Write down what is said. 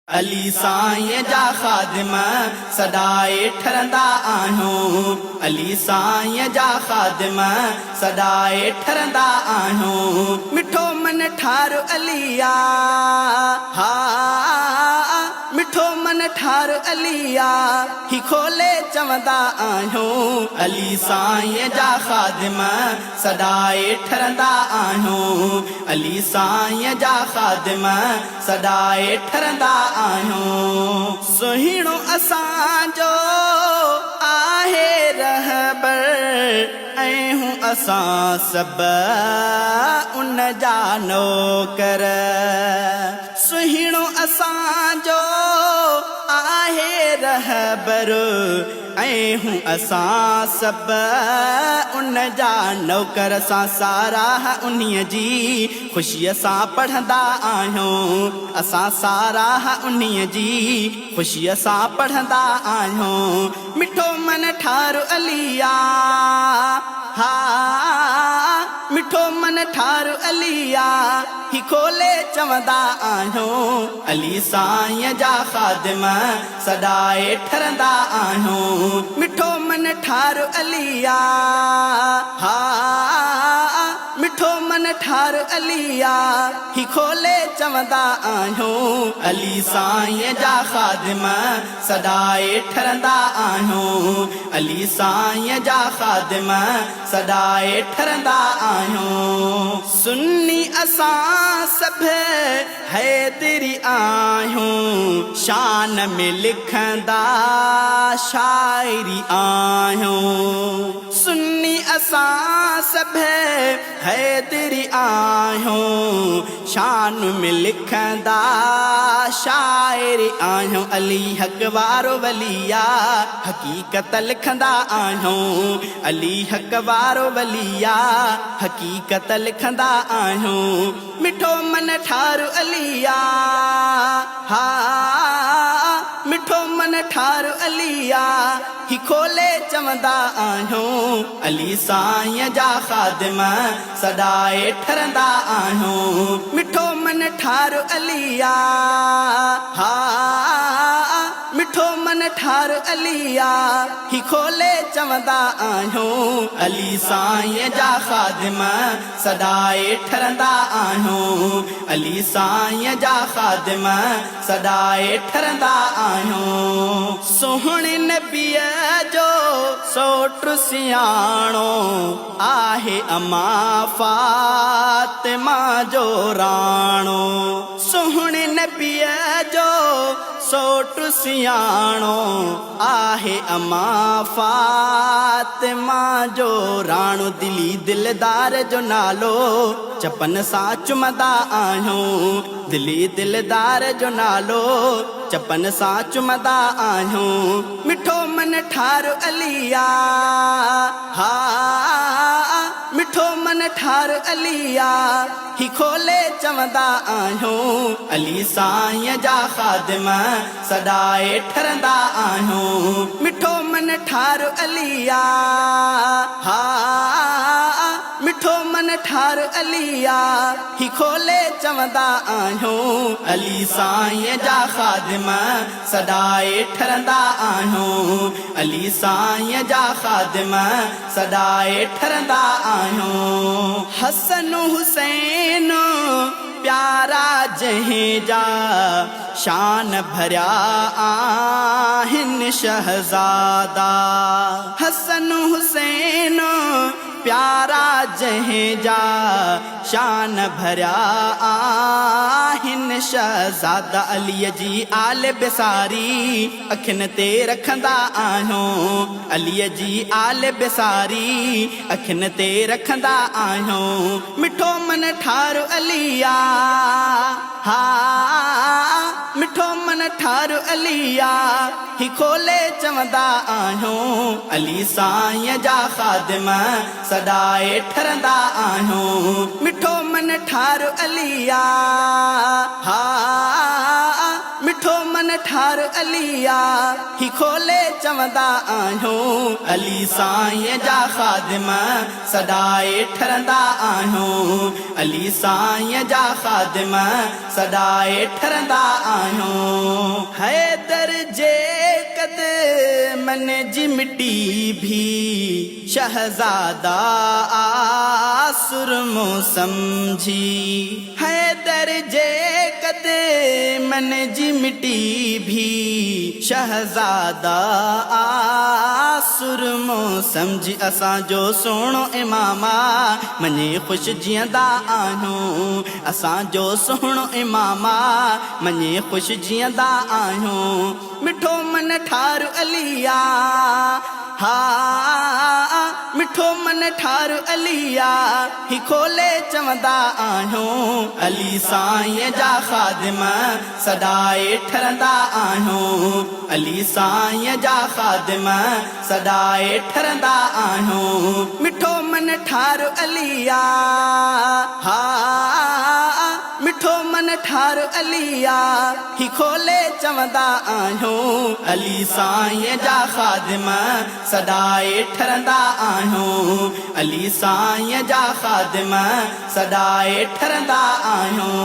अली साईं जा ख़ादिम सदाए ठरंदा आहियूं। अली साईं जा ख़ादिम सदाए ठरंदा आहियूं। मिठो मन ठार अलिया हा मिठो मन ठार अलिया ही खोले चवंदा आहियूं। अली साईं जा ख़ादिम सदाए ठरंदा आहियूं। अली साईं जा ख़ादिम सदाए ठरंदा आहियूं। सुहिणो असांजो आहे रहबर ऐं हूं असां सभु उन जा नौकर। सुहिणो असांजो आहे रहबर ऐं हूं असां सभु उन जा नौकर। असां साराह उन्हीअ जी ख़ुशीअ सां पढ़ंदा आहियूं। असां साराह उन्हीअ जी ख़ुशीअ सां पढ़ंदा आहियूं। मिठो मन ठार अलिया हा मिठो मन ठार अलिया ही खोले चवंदा आहियूं। अली साईं जा ख़ादिम सदाए ठरंदा आहियूं। मिठो मन ठार अलिया हा मिठो मन ठार अलिया ही खोले चवंदा आहियूं। अली साईं जा ख़ादिम सदाए ठरंदा आहियूं। अली साईं जा ख़ादिम सदाए ठरंदा आहियूं। सुन्नी असां सभु हैदरी आहियूं। शान में लिखंदा शाइरी आहियूं। सुन्नी असां सभु हैदरी आहियूं। शान में लिखंदा शाइरी आहियूं। अली हक़ वारो वलिया हक़ीक़त लिखंदा आहियूं। अली हक़ वारो वलिया हक़ीक़त लिखंदा आहियूं। मिठो मन ठार अलिया हा मिठो मन ठार अलिया ही खोले चवंदा आहियूं। अली साईं जा ख़ादिम सदाए ठरंदा आहियूं। मिठो मन ठार अलिया हा मिठो मन ठार अलिया ही खोले चवंदा आहियूं। अली साईं जा ख़ादिम सदाए ठरंदा आहियूं। अली साईं जा ख़ादिम सदाए ठरंदा आहियूं। सुहिणे नबीअ जो सोट सियाणो आहे अमा फातिमा जो राणो। सुहिणे नबीअ जो सोट सियाणो आहे अमा फातिमा जो राणो। दिली दिलदार जो नालो चपन सां चुमंदा आहियूं। दिली दिलदार जो नालो चपन सां चुमंदा आहियूं। मिठो मन ठार अलिया हा मिठो मन ठार अलिया ही खोले चवंदा आहियूं। अली साईं जा ख़ादिम सदाए ठरंदा आहियूं। मिठो मन ठार अलिया हा मिठो मन ठार अलिया ही खोले चवंदा आहियूं। अली साईं जा ख़ादिम सदाए ठरंदा आहियूं। अली साईं जा ख़ादिम सदाए ठरंदा आहियूं। हसन हुसैन प्यारा जंहिं जा शान भरिया आहिनि शहज़ादा। हसन हुसैन प्यारा जंहिं जा शान भरिया आहिनि शहज़ादा। अलीअ जी आल बेसारी अखियुनि ते रखंदा आहियूं। अलीअ जी आल बेसारी अखियुनि ते रखंदा आहियूं। मिठो मन ठार अलिया हा मिठो मन ठार अलिया ही खोले चवंदा आहियूं। अली साईं जा ख़ादिम सदाए ठरंदा आहियूं। मिठो मन ठार अलिया हा मिठो मन ठार अलिया ही खोले चवंदा आहियूं। अली साईं जा ख़ादिम सदाए ठरंदा आहियूं। अली साईं जा ख़ादिम सदाए ठरंदा आहियूं। मन जी मिट्टी भी शहजादा आसुरमो समझी हैदर जे कदे मन जी मिट्टी भी शहजादा आसुरमो समझी असां जो सोणो इमामा मने ख़ुशि जीअंदा आहियूं असां जो सोणो इमामा मने ख़ुशि जीअंदा आहियूं मिठो मन ठार अलिया हा मिठो मन ठार अलिया ही खोले चवंदा आहियूं अली साईं जा ख़ादिम सदाए ठरंदा आहियूं अली साईं जा ख़ादिम सदाए ठरंदा आहियूं मिठो मन ठार अलिया हा मिठो मन ठार अलिया ही खोले चवंदा आहियूं अली साईं जा ख़ादिम सदाए ठरंदा आहियूं अली साईं जा ख़ादिम सदाए ठरंदा आहियूं।